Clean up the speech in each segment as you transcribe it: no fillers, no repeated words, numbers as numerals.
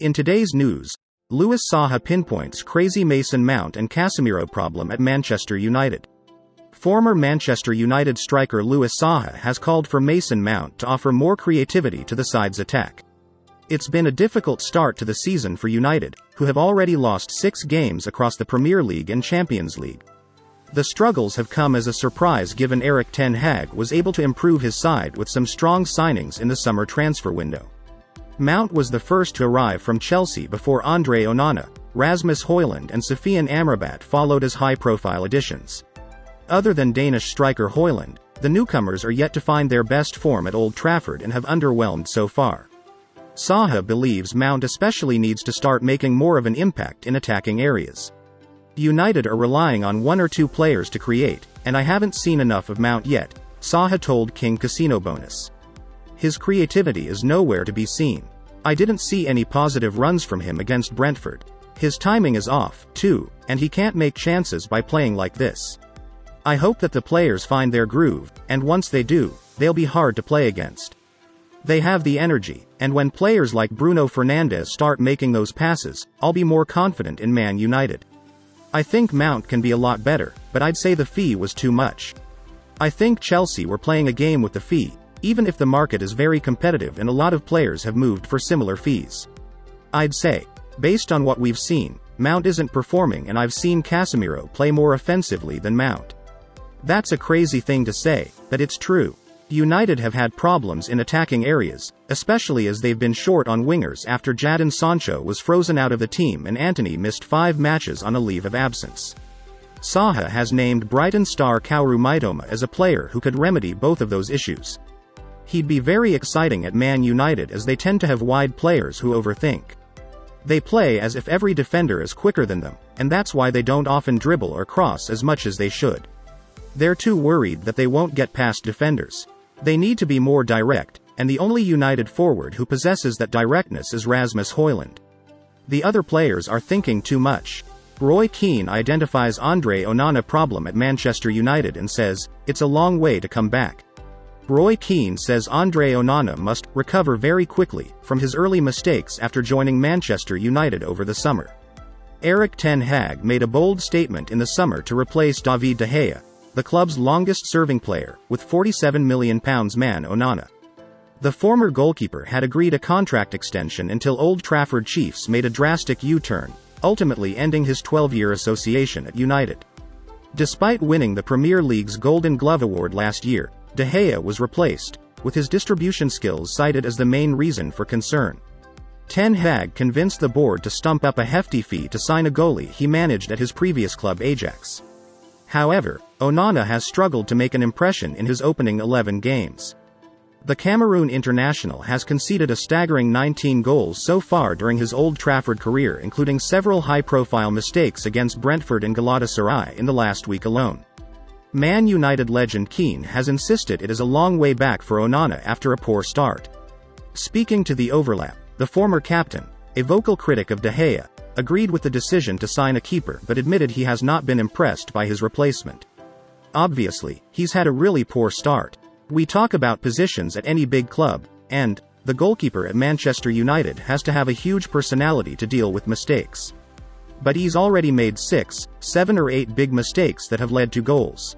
In today's news, Louis Saha pinpoints crazy Mason Mount and Casemiro problem at Manchester United. Former Manchester United striker Louis Saha has called for Mason Mount to offer more creativity to the side's attack. It's been a difficult start to the season for United, who have already lost 6 games across the Premier League and Champions League. The struggles have come as a surprise given Erik Ten Hag was able to improve his side with some strong signings in the summer transfer window. Mount was the first to arrive from Chelsea before Andre Onana, Rasmus Hojlund and Sofyan Amrabat followed as high-profile additions. Other than Danish striker Hojlund, the newcomers are yet to find their best form at Old Trafford and have underwhelmed so far. Saha believes Mount especially needs to start making more of an impact in attacking areas. United are relying on 1 or 2 players to create, and I haven't seen enough of Mount yet, Saha told King Casino Bonus. His creativity is nowhere to be seen. I didn't see any positive runs from him against Brentford. His timing is off, too, and he can't make chances by playing like this. I hope that the players find their groove, and once they do, they'll be hard to play against. They have the energy, and when players like Bruno Fernandes start making those passes, I'll be more confident in Man United. I think Mount can be a lot better, but I'd say the fee was too much. I think Chelsea were playing a game with the fee, even if the market is very competitive and a lot of players have moved for similar fees. I'd say, based on what we've seen, Mount isn't performing and I've seen Casemiro play more offensively than Mount. That's a crazy thing to say, but it's true. United have had problems in attacking areas, especially as they've been short on wingers after Jadon Sancho was frozen out of the team and Antony missed 5 matches on a leave of absence. Saha has named Brighton star Kaoru Mitoma as a player who could remedy both of those issues. He'd be very exciting at Man United as they tend to have wide players who overthink. They play as if every defender is quicker than them, and that's why they don't often dribble or cross as much as they should. They're too worried that they won't get past defenders. They need to be more direct, and the only United forward who possesses that directness is Rasmus Hojlund. The other players are thinking too much. Roy Keane identifies Andre Onana problem at Manchester United and says, "It's a long way to come back." Roy Keane says Andre Onana must recover very quickly from his early mistakes after joining Manchester United over the summer. Erik Ten Hag made a bold statement in the summer to replace David De Gea, the club's longest-serving player, with £47 million man Onana. The former goalkeeper had agreed a contract extension until Old Trafford Chiefs made a drastic U-turn, ultimately ending his 12-year association at United. Despite winning the Premier League's Golden Glove Award last year, De Gea was replaced, with his distribution skills cited as the main reason for concern. Ten Hag convinced the board to stump up a hefty fee to sign a goalie he managed at his previous club Ajax. However, Onana has struggled to make an impression in his opening 11 games. The Cameroon international has conceded a staggering 19 goals so far during his Old Trafford career, including several high-profile mistakes against Brentford and Galatasaray in the last week alone. Man United legend Keane has insisted it is a long way back for Onana after a poor start. Speaking to The Overlap, the former captain, a vocal critic of De Gea, agreed with the decision to sign a keeper but admitted he has not been impressed by his replacement. Obviously, he's had a really poor start. We talk about positions at any big club, and the goalkeeper at Manchester United has to have a huge personality to deal with mistakes. But he's already made 6, 7 or 8 big mistakes that have led to goals.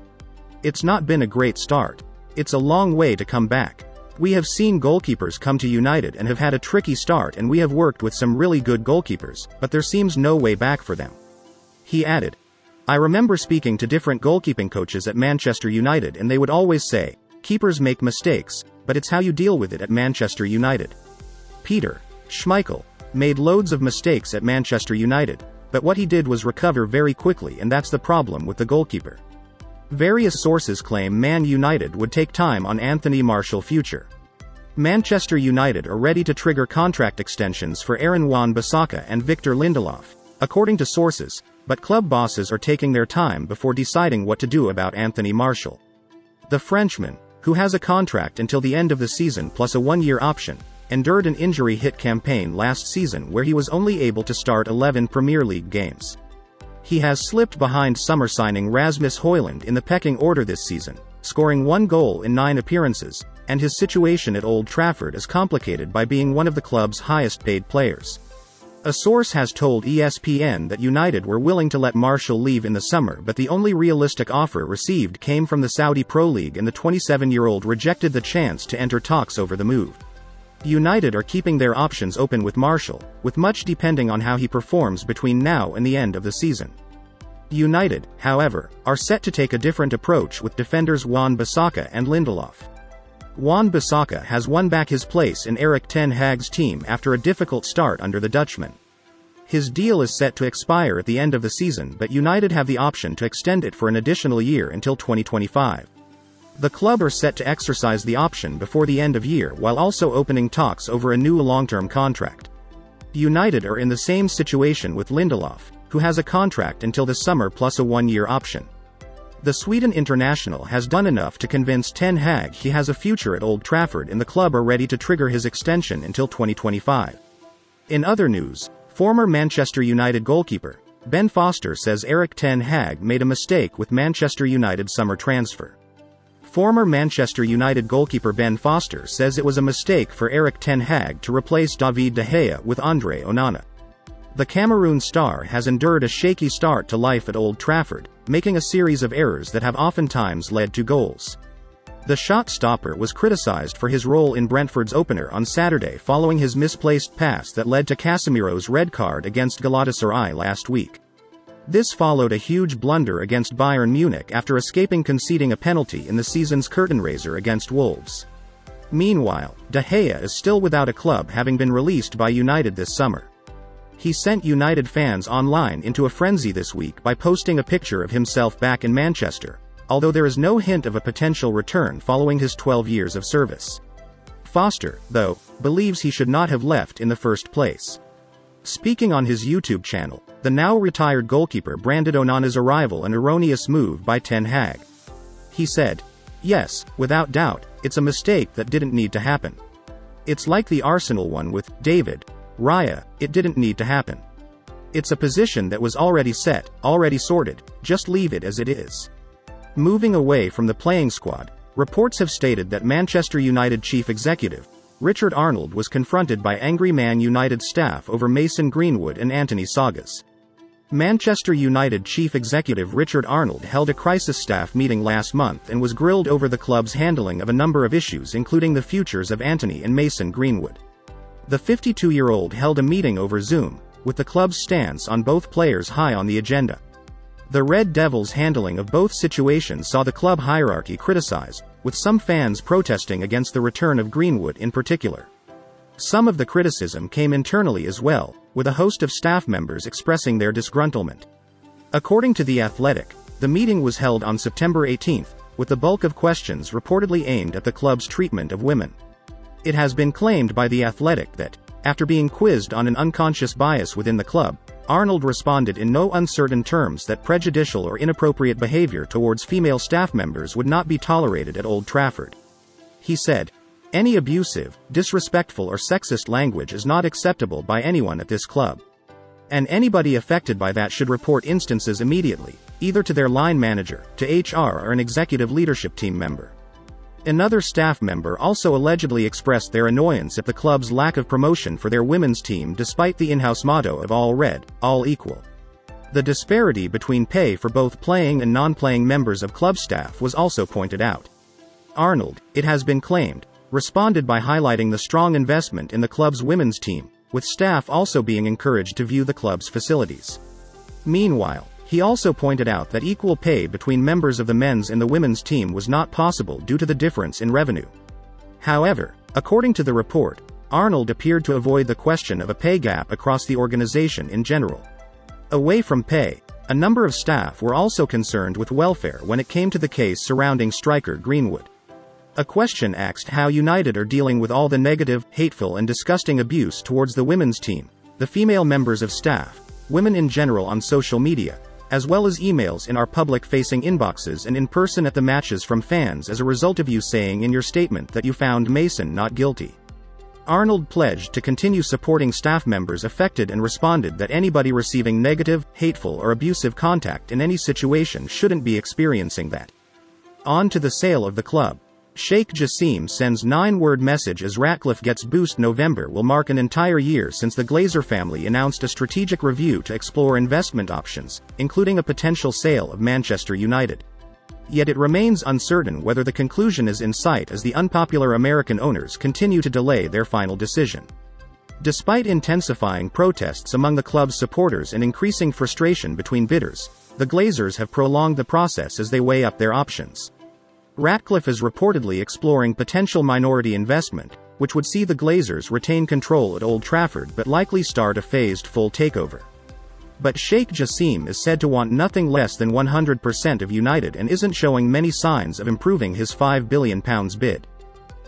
It's not been a great start. It's a long way to come back. We have seen goalkeepers come to United and have had a tricky start, and we have worked with some really good goalkeepers, but there seems no way back for them. He added, "I remember speaking to different goalkeeping coaches at Manchester United and they would always say, keepers make mistakes, but it's how you deal with it at Manchester United." Peter Schmeichel made loads of mistakes at Manchester United, but what he did was recover very quickly, and that's the problem with the goalkeeper. Various sources claim Man United would take time on Anthony Martial's future. Manchester United are ready to trigger contract extensions for Aaron Wan-Bissaka and Victor Lindelof, according to sources, but club bosses are taking their time before deciding what to do about Anthony Martial. The Frenchman, who has a contract until the end of the season plus a 1-year option, endured an injury-hit campaign last season where he was only able to start 11 Premier League games. He has slipped behind summer signing Rasmus Hojlund in the pecking order this season, scoring 1 goal in 9 appearances, and his situation at Old Trafford is complicated by being one of the club's highest-paid players. A source has told ESPN that United were willing to let Martial leave in the summer, but the only realistic offer received came from the Saudi Pro League, and the 27-year-old rejected the chance to enter talks over the move. United are keeping their options open with Martial, with much depending on how he performs between now and the end of the season. United, however, are set to take a different approach with defenders Wan-Bissaka and Lindelof. Wan-Bissaka has won back his place in Erik ten Hag's team after a difficult start under the Dutchman. His deal is set to expire at the end of the season, but United have the option to extend it for an additional year until 2025. The club are set to exercise the option before the end of year, while also opening talks over a new long-term contract. United are in the same situation with Lindelof, who has a contract until the summer plus a one-year option. The Sweden international has done enough to convince Ten Hag he has a future at Old Trafford, and the club are ready to trigger his extension until 2025. In other news, former Manchester United goalkeeper Ben Foster says Erik ten Hag made a mistake with Manchester United's summer transfer. Former Manchester United goalkeeper Ben Foster says it was a mistake for Erik ten Hag to replace David de Gea with Andre Onana. The Cameroon star has endured a shaky start to life at Old Trafford, making a series of errors that have oftentimes led to goals. The shot stopper was criticised for his role in Brentford's opener on Saturday following his misplaced pass that led to Casemiro's red card against Galatasaray last week. This followed a huge blunder against Bayern Munich after escaping conceding a penalty in the season's curtain raiser against Wolves. Meanwhile, De Gea is still without a club, having been released by United this summer. He sent United fans online into a frenzy this week by posting a picture of himself back in Manchester, although there is no hint of a potential return following his 12 years of service. Foster, though, believes he should not have left in the first place. Speaking on his YouTube channel, the now-retired goalkeeper branded Onana's arrival an erroneous move by Ten Hag. He said, "Yes, without doubt, it's a mistake that didn't need to happen. It's like the Arsenal one with David Raya, it didn't need to happen. It's a position that was already set, already sorted, just leave it as it is." Moving away from the playing squad, reports have stated that Manchester United chief executive Richard Arnold was confronted by angry Man United staff over Mason Greenwood and Anthony Saugas. Manchester United chief executive Richard Arnold held a crisis staff meeting last month and was grilled over the club's handling of a number of issues, including the futures of Anthony and Mason Greenwood. The 52-year-old held a meeting over Zoom, with the club's stance on both players high on the agenda. The Red Devils' handling of both situations saw the club hierarchy criticized, with some fans protesting against the return of Greenwood in particular. Some of the criticism came internally as well, with a host of staff members expressing their disgruntlement. According to The Athletic, the meeting was held on September 18, with the bulk of questions reportedly aimed at the club's treatment of women. It has been claimed by The Athletic that, after being quizzed on an unconscious bias within the club, Arnold responded in no uncertain terms that prejudicial or inappropriate behavior towards female staff members would not be tolerated at Old Trafford. He said, "Any abusive, disrespectful or sexist language is not acceptable by anyone at this club. And anybody affected by that should report instances immediately, either to their line manager, to HR or an executive leadership team member." Another staff member also allegedly expressed their annoyance at the club's lack of promotion for their women's team despite the in-house motto of all red, all equal. The disparity between pay for both playing and non-playing members of club staff was also pointed out. Arnold, it has been claimed, responded by highlighting the strong investment in the club's women's team, with staff also being encouraged to view the club's facilities. Meanwhile, he also pointed out that equal pay between members of the men's and the women's team was not possible due to the difference in revenue. However, according to the report, Arnold appeared to avoid the question of a pay gap across the organization in general. Away from pay, a number of staff were also concerned with welfare when it came to the case surrounding striker Greenwood. A question asked how United are dealing with all the negative, hateful and disgusting abuse towards the women's team, the female members of staff, women in general on social media, as well as emails in our public-facing inboxes and in person at the matches from fans as a result of you saying in your statement that you found Mason not guilty. Arnold pledged to continue supporting staff members affected and responded that anybody receiving negative, hateful or abusive contact in any situation shouldn't be experiencing that. On to the sale of the club. Sheikh Jassim sends 9-word message as Ratcliffe gets boost. November will mark an entire year since the Glazer family announced a strategic review to explore investment options, including a potential sale of Manchester United. Yet it remains uncertain whether the conclusion is in sight as the unpopular American owners continue to delay their final decision. Despite intensifying protests among the club's supporters and increasing frustration between bidders, the Glazers have prolonged the process as they weigh up their options. Ratcliffe is reportedly exploring potential minority investment, which would see the Glazers retain control at Old Trafford but likely start a phased full takeover. But Sheikh Jassim is said to want nothing less than 100% of United and isn't showing many signs of improving his £5 billion bid.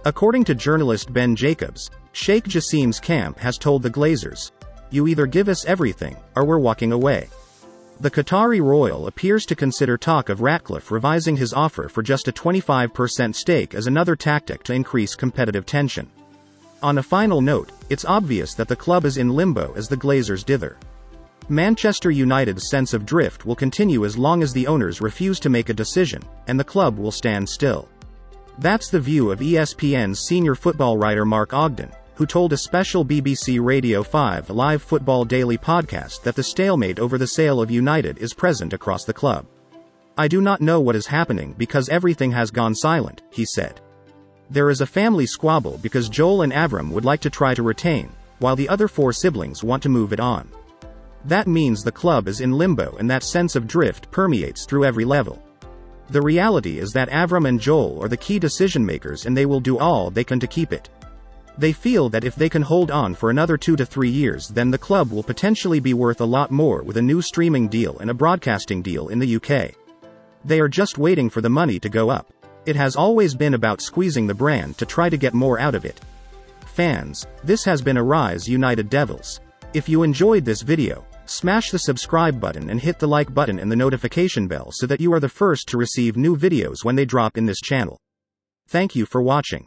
According to journalist Ben Jacobs, Sheikh Jassim's camp has told the Glazers, "You either give us everything, or we're walking away." The Qatari royal appears to consider talk of Ratcliffe revising his offer for just a 25% stake as another tactic to increase competitive tension. On a final note, it's obvious that the club is in limbo as the Glazers dither. Manchester United's sense of drift will continue as long as the owners refuse to make a decision, and the club will stand still. That's the view of ESPN's senior football writer Mark Ogden, who told a special BBC Radio 5 Live Football Daily podcast that the stalemate over the sale of United is present across the club. "I do not know what is happening because everything has gone silent," he said. "There is a family squabble because Joel and Avram would like to try to retain, while the other 4 siblings want to move it on. That means the club is in limbo and that sense of drift permeates through every level. The reality is that Avram and Joel are the key decision makers and they will do all they can to keep it. They feel that if they can hold on for another 2 to 3 years then the club will potentially be worth a lot more with a new streaming deal and a broadcasting deal in the UK. They are just waiting for the money to go up. It has always been about squeezing the brand to try to get more out of it." Fans, this has been a Rise United Devils. If you enjoyed this video, smash the subscribe button and hit the like button and the notification bell so that you are the first to receive new videos when they drop in this channel. Thank you for watching.